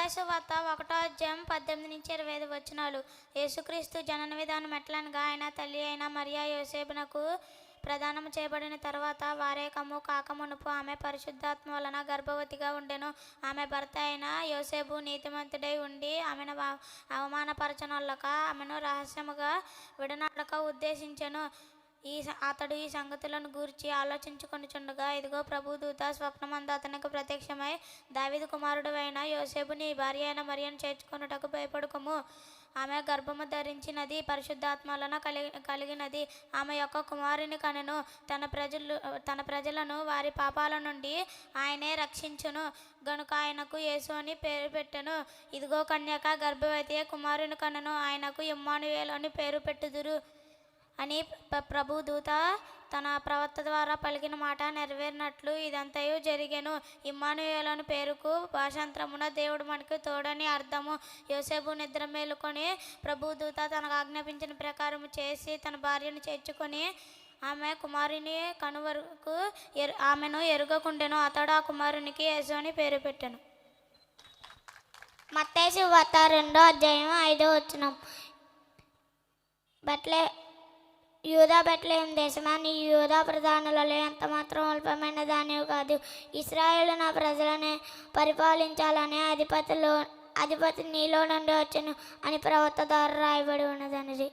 మత్తయి సువార్త 1:18-25 యేసుక్రీస్తు జనన విధానం ఎట్లనగా ఆయన తల్లి అయిన మరియా యోసేపునకు ప్రదానం చేయబడిన తర్వాత వారేకము కాకమునుపు ఆమె పరిశుద్ధాత్మ వలన గర్భవతిగా ఉండెను. ఆమె భర్త అయిన యోసేపు నీతిమంతుడై ఉండి ఆమెను అవమానపరచనొల్లక ఆమెను రహస్యముగా విడనాడక ఉద్దేశించెను. అతడు ఈ సంగతులను గూర్చి ఆలోచించుకొనుచుండగా ఇదిగో ప్రభుదూత స్వప్నమందు అతనికి ప్రత్యక్షమై, దావీదు కుమారుడు అయిన యోసేపు నీ భార్య అయిన మరియను చేర్చుకొనుటకు భయపడకుము. ఆమె గర్భము ధరించినది పరిశుద్ధాత్మ వలన కలిగినది. ఆమె యొక్క కుమారుని కనెను. తన ప్రజలను వారి పాపాల నుండి ఆయనే రక్షించును గనుక ఆయనకు యేసు అని పేరు పెట్టెను. ఇదిగో కన్యక గర్భవతి కుమారుని కనెను. ఆయనకు ఇమ్మానుయేలు అని పేరు పెట్టుదురు అని ప్రభుదూత తన ప్రవక్త ద్వారా పలికిన మాట నెరవేరినట్లు ఇదంతయు జరిగెను. ఇమ్మానుయేలు అని పేరుకు భాషాంతరమున దేవుడు మనకు తోడని అర్థము. యోసేపు నిద్ర మేలుకొని ప్రభుదూత తనకు ఆజ్ఞాపించిన ప్రకారము చేసి తన భార్యను చేర్చుకొని ఆమె కుమారుని కనువరకు ఆమెను ఎరుగకుండెను. అతడు ఆ కుమారునికి యేసు అని పేరు పెట్టెను. మత్తయి సువార్త 2:5 యూదా బెత్లెహేము దేశమా, నీ యూదా ప్రధానులలో ఎంత మాత్రం అల్పమైన దానివి కాదు. ఇశ్రాయేలు నా ప్రజలనే పరిపాలించాలనే అధిపతి నీలో నుండి వచ్చెను అని ప్రవక్త ద్వారా రాయబడి ఉన్నదన్నది.